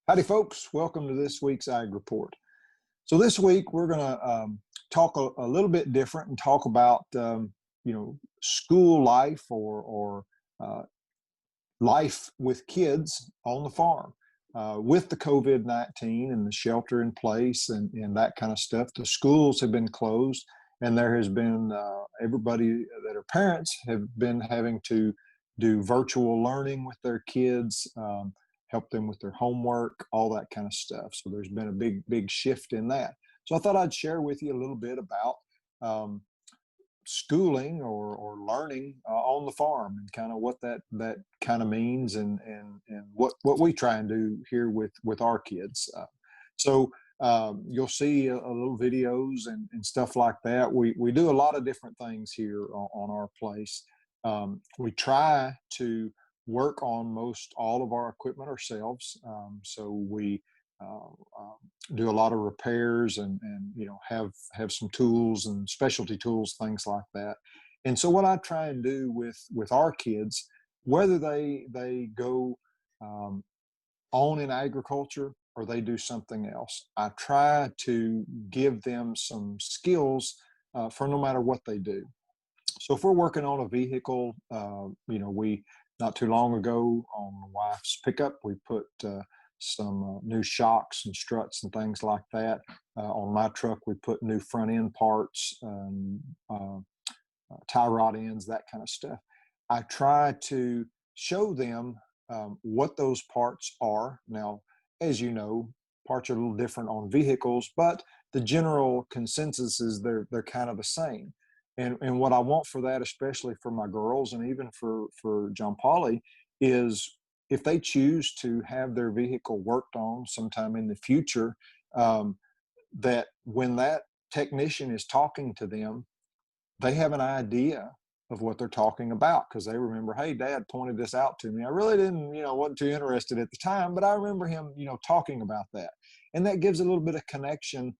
Howdy, folks. Welcome to this week's Ag Report. So this week we're going to talk a little bit different and talk about school life or uh, life with kids on the farm. With the COVID-19 and the shelter in place and that kind of stuff, the schools have been closed, and there has been everybody that are parents have been having to do virtual learning with their kids. Help them with their homework, all that kind of stuff. So there's been a big shift in that. So I thought I'd share with you a little bit about schooling or learning on the farm and kind of what that kind of means and what we try and do here with our kids. You'll see a little videos and stuff like that. We do a lot of different things here on our place. We try to work on most all of our equipment ourselves. So we do a lot of repairs and have some tools and specialty tools, things like that. And so what I try and do with our kids, whether they go on in agriculture or they do something else, I try to give them some skills for no matter what they do. So if we're working on a vehicle, we not too long ago on my wife's pickup, we put some new shocks and struts and things like that. On my truck, we put new front end parts, tie rod ends, that kind of stuff. I try to show them what those parts are. Now, as you know, parts are a little different on vehicles, but the general consensus is they're kind of the same. And what I want for that, especially for my girls and even for John Paul, is if they choose to have their vehicle worked on sometime in the future, that when that technician is talking to them, they have an idea of what they're talking about, because they remember, hey, Dad pointed this out to me. I really didn't, wasn't too interested at the time, but I remember him, talking about that. And that gives a little bit of connection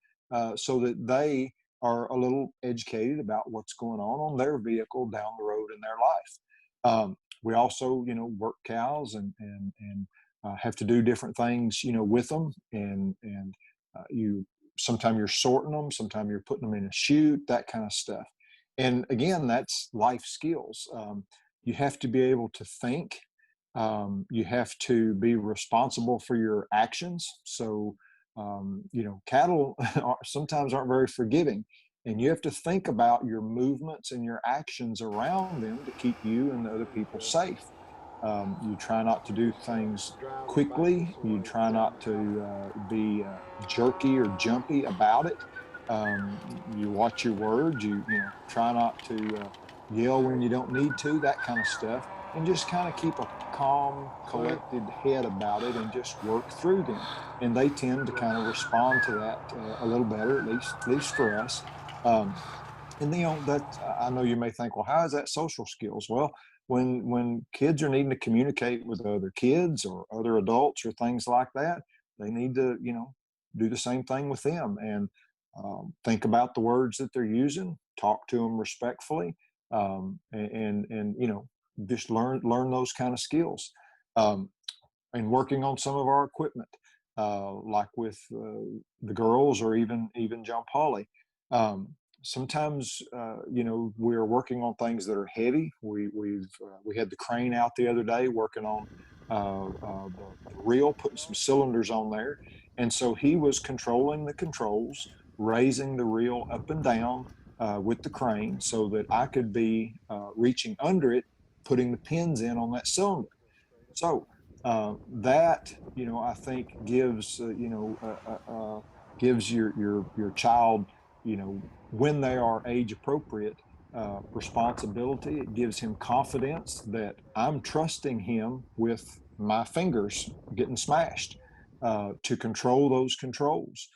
so that they are a little educated about what's going on their vehicle down the road in their life. We also, work cows and have to do different things, with them. And sometimes you're sorting them, sometimes you're putting them in a chute, that kind of stuff. And again, that's life skills. You have to be able to think. You have to be responsible for your actions. So cattle sometimes aren't very forgiving, and you have to think about your movements and your actions around them to keep you and the other people safe. You try not to do things quickly. You try not to be jerky or jumpy about it. You watch your words. You try not to yell when you don't need to, that kind of stuff, and just kind of keep a calm, collected head about it and just work through them. And they tend to kind of respond to that a little better, at least for us. And that I know you may think, well, how is that social skills? Well, when kids are needing to communicate with other kids or other adults or things like that, they need to do the same thing with them and think about the words that they're using, talk to them respectfully, and just learn those kind of skills. And working on some of our equipment, like with the girls or even John Paul. Sometimes we're working on things that are heavy. We had the crane out the other day working on the reel, putting some cylinders on there, and so he was controlling the controls, raising the reel up and down with the crane, so that I could be reaching under it, putting the pins in on that cylinder. So that I think gives gives your child when they are age appropriate responsibility. It gives him confidence that I'm trusting him with my fingers getting smashed to control those controls.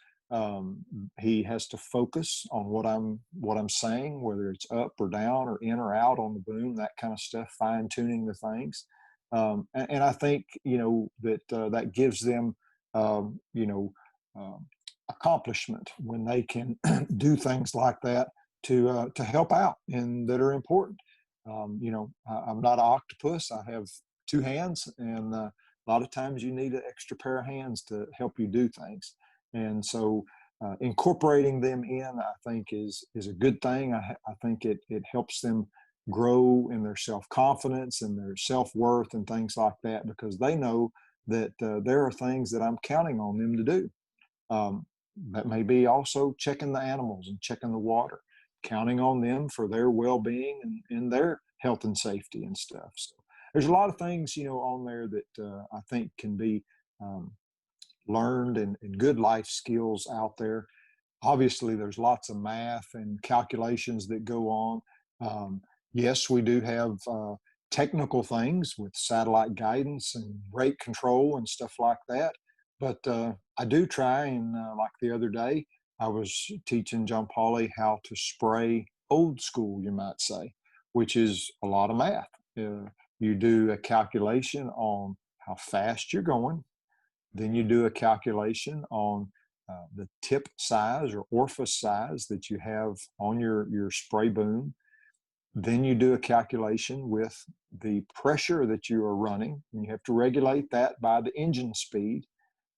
He has to focus on what I'm saying, whether it's up or down or in or out on the boom, that kind of stuff, fine tuning the things. And I think that gives them accomplishment when they can do things like that to help out and that are important. I'm not an octopus. I have two hands, and A lot of times you need an extra pair of hands to help you do things. And so incorporating them in, I think, is a good thing. I think it helps them grow in their self confidence and their self worth and things like that, because they know that there are things that I'm counting on them to do. Um, that may be also checking the animals and checking the water, counting on them for their well-being and their health and safety and stuff. So there's a lot of things, on there that I think can be um, learned, and good life skills out there. Obviously, there's lots of math and calculations that go on. Um, yes, we do have technical things with satellite guidance and rate control and stuff like that. But I do try, and like the other day, I was teaching John Paul how to spray old school, you might say, which is a lot of math. You do a calculation on how fast you're going, then you do a calculation on the tip size or orifice size that you have on your spray boom. Then you do a calculation with the pressure that you are running, and you have to regulate that by the engine speed.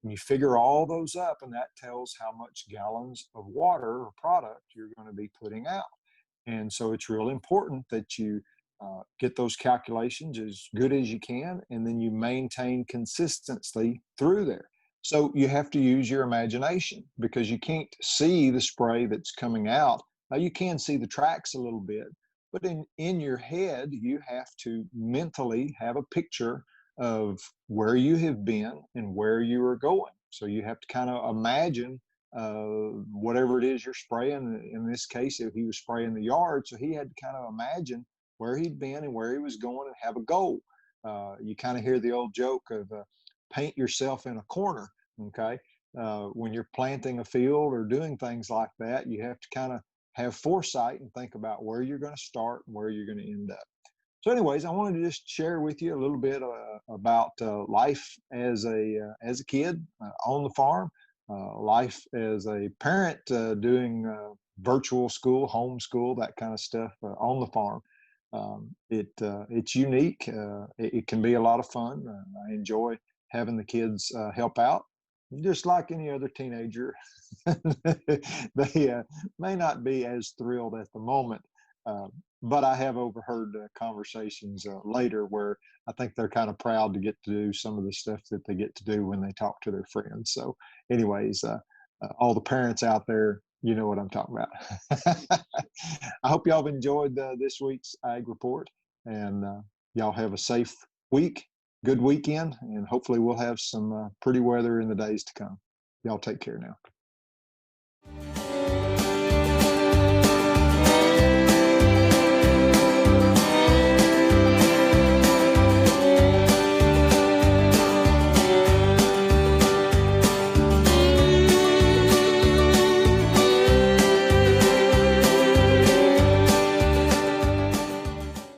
And you figure all those up, and that tells how much gallons of water or product you're going to be putting out. And so it's really important that you get those calculations as good as you can, and then you maintain consistency through there. So you have to use your imagination, because you can't see the spray that's coming out. Now you can see the tracks a little bit, but in your head, you have to mentally have a picture of where you have been and where you are going. So you have to kind of imagine whatever it is you're spraying. In this case, if he was spraying the yard, so he had to kind of imagine where he'd been and where he was going and have a goal. You kind of hear the old joke of paint yourself in a corner. Okay. When you're planting a field or doing things like that, you have to kind of have foresight and think about where you're going to start and where you're going to end up. So, anyways, I wanted to just share with you a little bit about life as a kid on the farm, life as a parent doing virtual school, homeschool, that kind of stuff on the farm. It's unique. It can be a lot of fun. I enjoy having the kids help out, just like any other teenager. They may not be as thrilled at the moment, uh, but I have overheard conversations later where I think they're kind of proud to get to do some of the stuff that they get to do when they talk to their friends. So, anyways, all the parents out there, you know what I'm talking about. I hope y'all have enjoyed this week's Ag Report, and y'all have a safe week, good weekend, and hopefully we'll have some pretty weather in the days to come. Y'all take care now.